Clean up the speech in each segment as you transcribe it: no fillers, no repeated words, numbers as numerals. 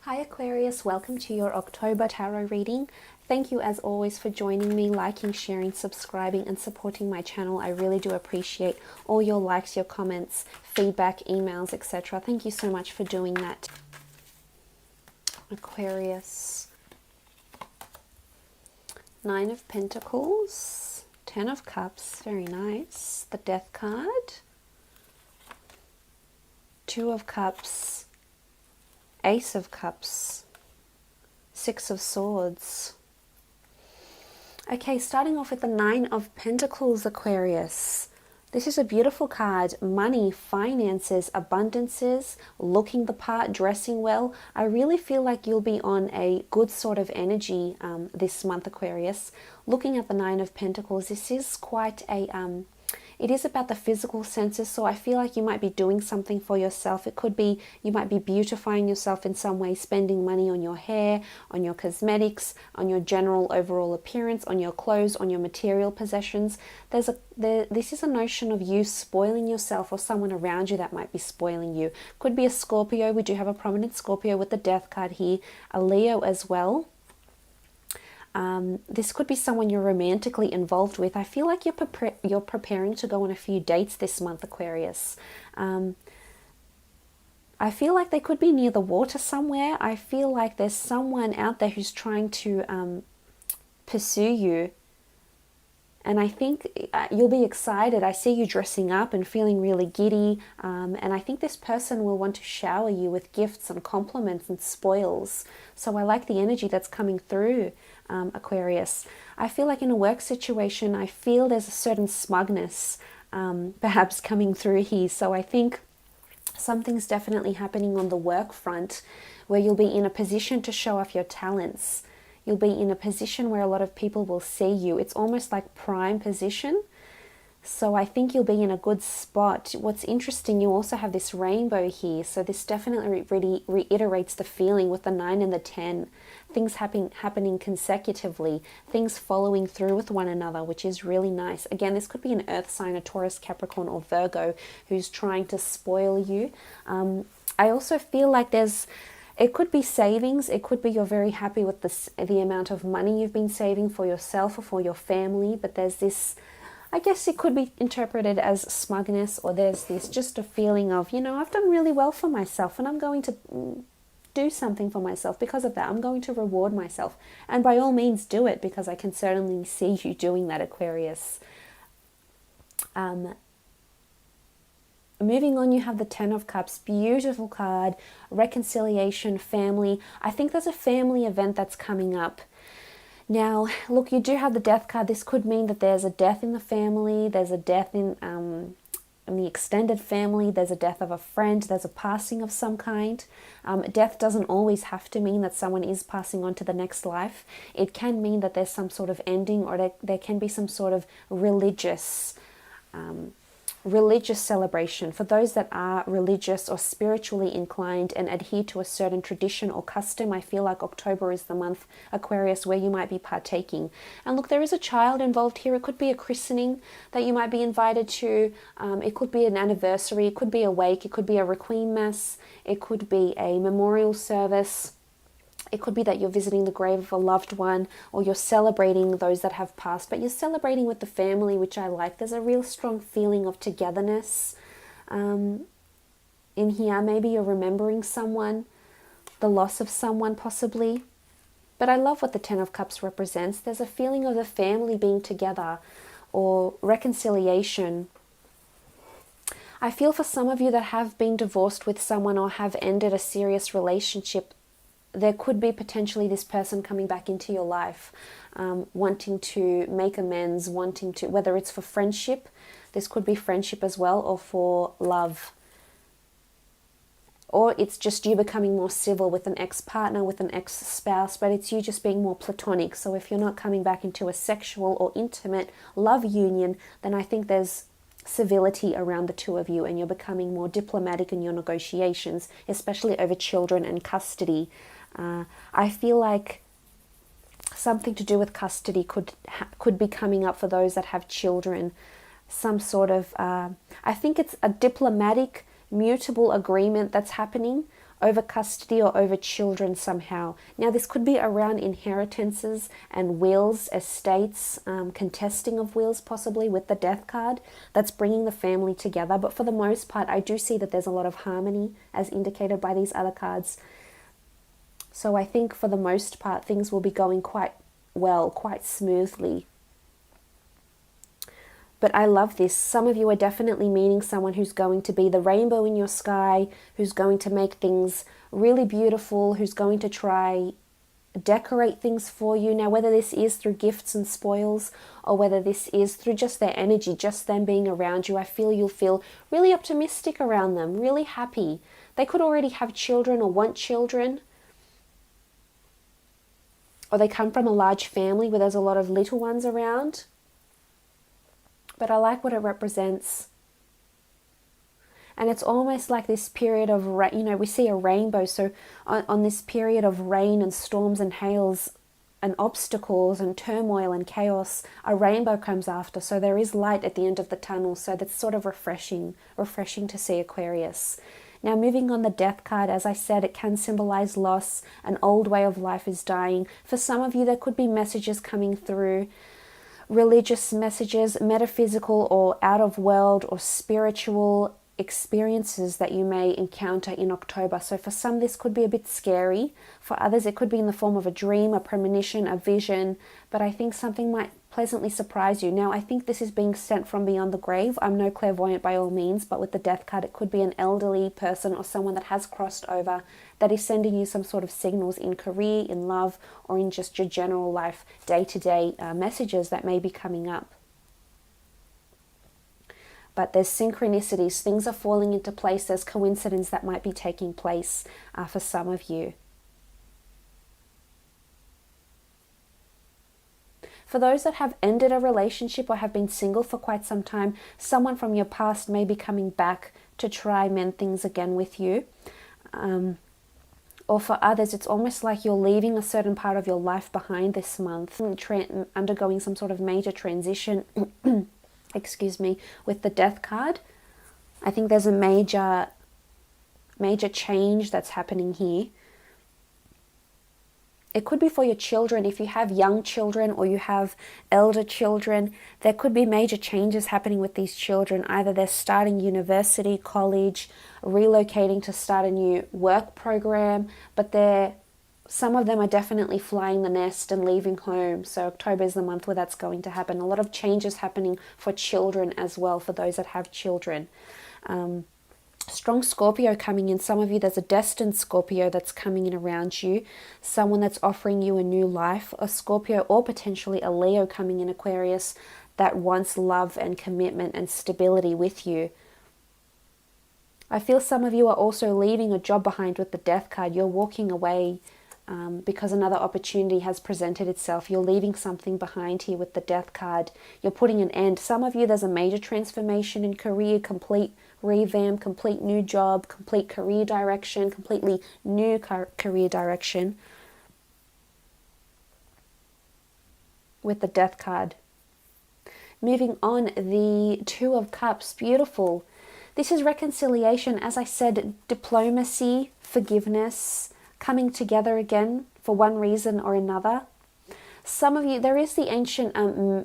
Hi Aquarius, welcome to your October tarot reading. Thank you as always for joining me, liking, sharing, subscribing and supporting my channel. I really do appreciate all your likes, your comments, feedback, emails, etc. Thank you so much for doing that. Aquarius. Nine of Pentacles, Ten of Cups, very nice. The Death card, Two of Cups, Ace of Cups, Six of Swords. Okay, starting off with the Nine of Pentacles, Aquarius. This is a beautiful card. Money, finances, abundances, looking the part, dressing well. I really feel like you'll be on a good sort of energy this month, Aquarius. Looking at the Nine of Pentacles, this is quite a... it is about the physical senses, so I feel like you might be doing something for yourself. It could be you might be beautifying yourself in some way, spending money on your hair, on your cosmetics, on your general overall appearance, on your clothes, on your material possessions. This is a notion of you spoiling yourself or someone around you that might be spoiling you. Could be a Scorpio. We do have a prominent Scorpio with the Death card here. A Leo as well. This could be someone you're romantically involved with. I feel like you're preparing to go on a few dates this month, Aquarius. I feel like they could be near the water somewhere. I feel like there's someone out there who's trying to pursue you. And I think you'll be excited. I see you dressing up and feeling really giddy. And I think this person will want to shower you with gifts and compliments and spoils. So I like the energy that's coming through, Aquarius. I feel like in a work situation, I feel there's a certain smugness perhaps coming through here. So I think something's definitely happening on the work front where you'll be in a position to show off your talents. You'll be in a position where a lot of people will see you. It's almost like prime position. So I think you'll be in a good spot. What's interesting, you also have this rainbow here. So this definitely really reiterates the feeling with the 9 and the 10. Things happening consecutively. Things following through with one another, which is really nice. Again, this could be an earth sign, a Taurus, Capricorn or Virgo who's trying to spoil you. I also feel like it could be savings. It could be you're very happy with the amount of money you've been saving for yourself or for your family. But there's this, I guess it could be interpreted as smugness, or there's this just a feeling of, you know, I've done really well for myself and I'm going to do something for myself because of that. I'm going to reward myself. And by all means do it, because I can certainly see you doing that, Aquarius. Moving on, you have the Ten of Cups, beautiful card, reconciliation, family. I think there's a family event that's coming up. Now, look, you do have the Death card. This could mean that there's a death in the family, there's a death in the extended family, there's a death of a friend, there's a passing of some kind. Death doesn't always have to mean that someone is passing on to the next life. It can mean that there's some sort of ending, or there can be some sort of religious celebration. For those that are religious or spiritually inclined and adhere to a certain tradition or custom, I feel like October is the month, Aquarius, where you might be partaking. And look, there is a child involved here. It could be a christening that you might be invited to. It could be an anniversary. It could be a wake. It could be a requiem mass. It could be a memorial service. It could be that you're visiting the grave of a loved one, or you're celebrating those that have passed, but you're celebrating with the family, which I like. There's a real strong feeling of togetherness in here. Maybe you're remembering someone, the loss of someone possibly. But I love what the Ten of Cups represents. There's a feeling of the family being together, or reconciliation. I feel for some of you that have been divorced with someone or have ended a serious relationship, there could be potentially this person coming back into your life, wanting to make amends, wanting to, whether it's for friendship, this could be friendship as well, or for love. Or it's just you becoming more civil with an ex-partner, with an ex-spouse, but it's you just being more platonic. So if you're not coming back into a sexual or intimate love union, then I think there's civility around the two of you, and you're becoming more diplomatic in your negotiations, especially over children and custody. I feel like something to do with custody could be coming up for those that have children. Some sort of, I think it's a diplomatic, mutable agreement that's happening over custody or over children somehow. Now this could be around inheritances and wills, estates, contesting of wills possibly with the death card. That's bringing the family together. But for the most part, I do see that there's a lot of harmony as indicated by these other cards. So I think for the most part, things will be going quite well, quite smoothly. But I love this. Some of you are definitely meeting someone who's going to be the rainbow in your sky, who's going to make things really beautiful, who's going to try decorate things for you. Now, whether this is through gifts and spoils or whether this is through just their energy, just them being around you, I feel you'll feel really optimistic around them, really happy. They could already have children or want children, or they come from a large family where there's a lot of little ones around. But I like what it represents. And it's almost like this period of, we see a rainbow. So on this period of rain and storms and hails and obstacles and turmoil and chaos, a rainbow comes after. So there is light at the end of the tunnel. So that's sort of refreshing to see, Aquarius. Now, moving on the death card, as I said, it can symbolize loss. An old way of life is dying. For some of you, there could be messages coming through, religious messages, metaphysical or out of world or spiritual experiences that you may encounter in October. So for some, this could be a bit scary. For others, it could be in the form of a dream, a premonition, a vision. But I think something might pleasantly surprise you. Now, I think this is being sent from beyond the grave. I'm no clairvoyant by all means, but with the death card, it could be an elderly person or someone that has crossed over that is sending you some sort of signals in career, in love, or in just your general life, day-to-day messages that may be coming up. But there's synchronicities, things are falling into place, there's coincidence that might be taking place for some of you. For those that have ended a relationship or have been single for quite some time, someone from your past may be coming back to try mend things again with you. Or for others, it's almost like you're leaving a certain part of your life behind this month, undergoing some sort of major transition, excuse me, with the death card. I think there's a major change that's happening here. It could be for your children. If you have young children or you have elder children, there could be major changes happening with these children. Either they're starting university, college, relocating to start a new work program, but some of them are definitely flying the nest and leaving home. So October is the month where that's going to happen. A lot of changes happening for children as well, for those that have children. Strong Scorpio coming in. Some of you, there's a destined Scorpio that's coming in around you. Someone that's offering you a new life. A Scorpio or potentially a Leo coming in, Aquarius, that wants love and commitment and stability with you. I feel some of you are also leaving a job behind with the death card. You're walking away because another opportunity has presented itself. You're leaving something behind here with the death card. You're putting an end. Some of you, there's a major transformation in career, complete revamp, complete new job, complete career direction, completely new career direction with the death card. Moving on, the Two of Cups, beautiful. This is reconciliation. As I said, diplomacy, forgiveness, coming together again for one reason or another. Some of you, there is the ancient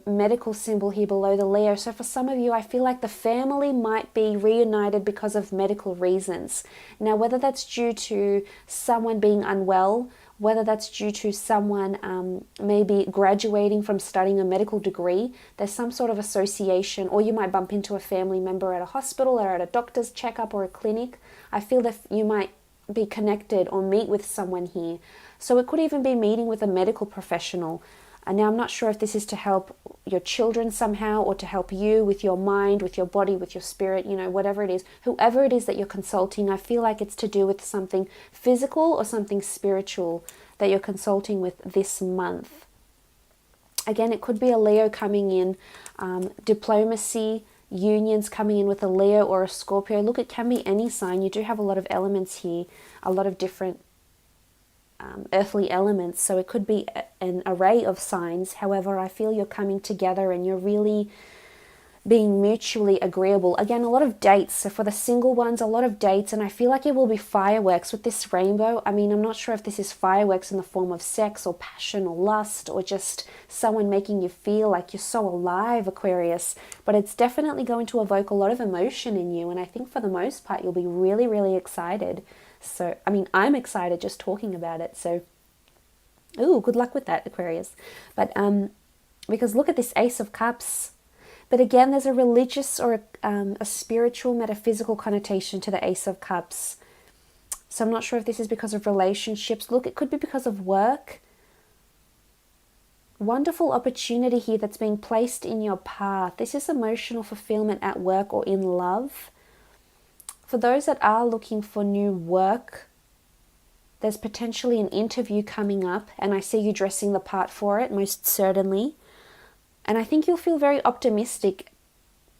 medical symbol here below the Leo. So for some of you, I feel like the family might be reunited because of medical reasons. Now, whether that's due to someone being unwell, whether that's due to someone maybe graduating from studying a medical degree, there's some sort of association, or you might bump into a family member at a hospital or at a doctor's checkup or a clinic. I feel that you might be connected or meet with someone here. So it could even be meeting with a medical professional. And now I'm not sure if this is to help your children somehow or to help you with your mind, with your body, with your spirit, whatever it is. Whoever it is that you're consulting, I feel like it's to do with something physical or something spiritual that you're consulting with this month. Again, it could be a Leo coming in, diplomacy, unions coming in with a Leo or a Scorpio. Look, it can be any sign. You do have a lot of elements here, a lot of different earthly elements, so it could be an array of signs. However, I feel you're coming together and you're really being mutually agreeable. Again, a lot of dates. So for the single ones, a lot of dates, and I feel like it will be fireworks with this rainbow. I mean, I'm not sure if this is fireworks in the form of sex or passion or lust or just someone making you feel like you're so alive, Aquarius, but it's definitely going to evoke a lot of emotion in you, and I think for the most part you'll be really, really excited. So, I mean, I'm excited just talking about it. So, ooh, good luck with that, Aquarius. But because look at this Ace of Cups. But again, there's a religious or a spiritual, metaphysical connotation to the Ace of Cups. So I'm not sure if this is because of relationships. Look, it could be because of work. Wonderful opportunity here that's being placed in your path. This is emotional fulfillment at work or in love. For those that are looking for new work, there's potentially an interview coming up, and I see you dressing the part for it, most certainly. And I think you'll feel very optimistic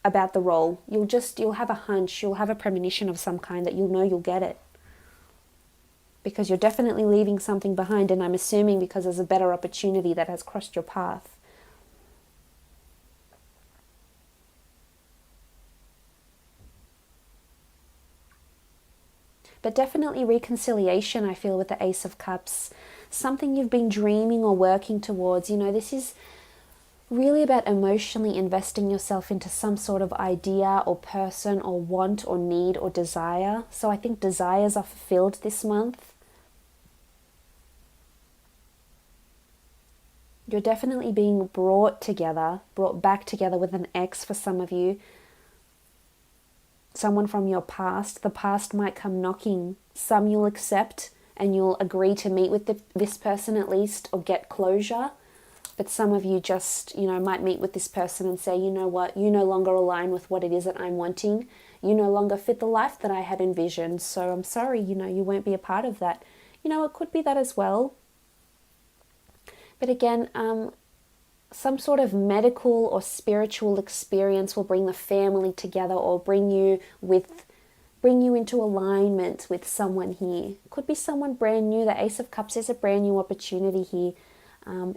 about the role. You'll have a hunch, you'll have a premonition of some kind that you'll know you'll get it. Because you're definitely leaving something behind, and I'm assuming because there's a better opportunity that has crossed your path. But definitely reconciliation, I feel, with the Ace of Cups. Something you've been dreaming or working towards. You know, this is really about emotionally investing yourself into some sort of idea or person or want or need or desire. So I think desires are fulfilled this month. You're definitely being brought back together with an ex for some of you. Someone from your past. The past might come knocking. Some you'll accept and you'll agree to meet with this person at least or get closure. But some of you just, might meet with this person and say, you know what, you no longer align with what it is that I'm wanting. You no longer fit the life that I had envisioned. So I'm sorry, you won't be a part of that. It could be that as well. But again, some sort of medical or spiritual experience will bring the family together or bring you into alignment with someone here. Could be someone brand new. The Ace of Cups is a brand new opportunity here.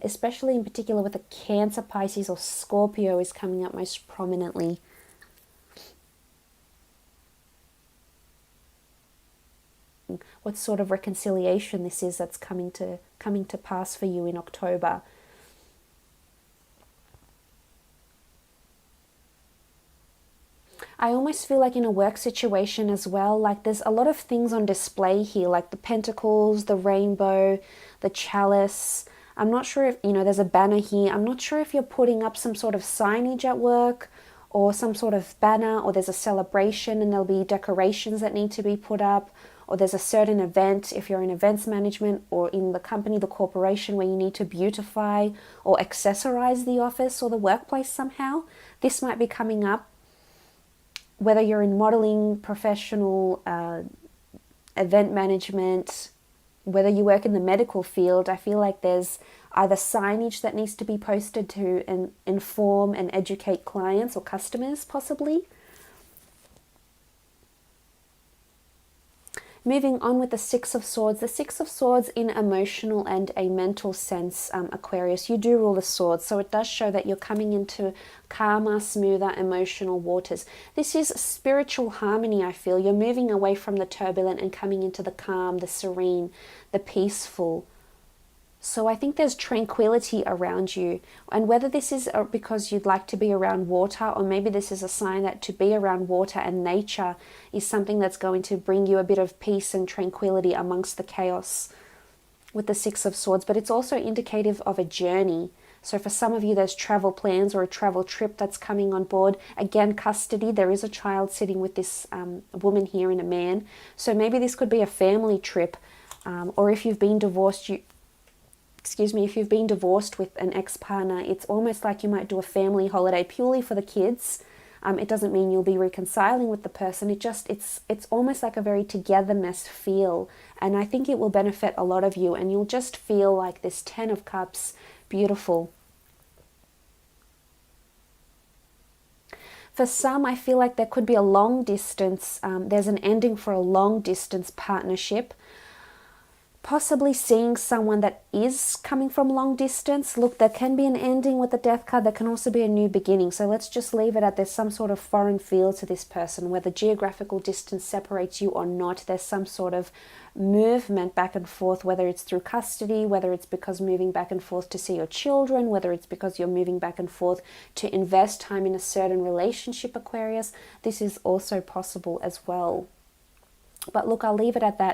Especially in particular with a Cancer, Pisces or Scorpio is coming up most prominently. What sort of reconciliation this is that's coming to pass for you in October. I almost feel like in a work situation as well, like there's a lot of things on display here, like the pentacles, the rainbow, the chalice. I'm not sure if, there's a banner here. I'm not sure if you're putting up some sort of signage at work or some sort of banner, or there's a celebration and there'll be decorations that need to be put up, or there's a certain event if you're in events management or in the company, the corporation, where you need to beautify or accessorize the office or the workplace somehow. This might be coming up. Whether you're in modeling, professional, event management, whether you work in the medical field, I feel like there's either signage that needs to be posted to inform and educate clients or customers, possibly. Moving on with the Six of Swords. The Six of Swords in emotional and a mental sense, Aquarius, you do rule the swords, so it does show that you're coming into calmer, smoother emotional waters. This is spiritual harmony, I feel. You're moving away from the turbulent and coming into the calm, the serene, the peaceful. So I think there's tranquility around you. And whether this is because you'd like to be around water, or maybe this is a sign that to be around water and nature is something that's going to bring you a bit of peace and tranquility amongst the chaos with the Six of Swords. But it's also indicative of a journey. So for some of you, there's travel plans or a travel trip that's coming on board. Again, custody. There is a child sitting with this woman here and a man. So maybe this could be a family trip. Or if you've been divorced, if you've been divorced with an ex-partner, it's almost like you might do a family holiday purely for the kids. It doesn't mean you'll be reconciling with the person. It's almost like a very togetherness feel. And I think it will benefit a lot of you. And you'll just feel like this Ten of Cups, beautiful. For some, I feel like there could be a long distance. There's an ending for a long distance partnership. possibly seeing someone that is coming from long distance. Look, there can be an ending with the Death card. There can also be a new beginning. So let's just leave it at there's some sort of foreign feel to this person, whether geographical distance separates you or not. There's some sort of movement back and forth, whether it's through custody, whether it's because moving back and forth to see your children, whether it's because you're moving back and forth to invest time in a certain relationship, Aquarius. This is also possible as well. But look, I'll leave it at that.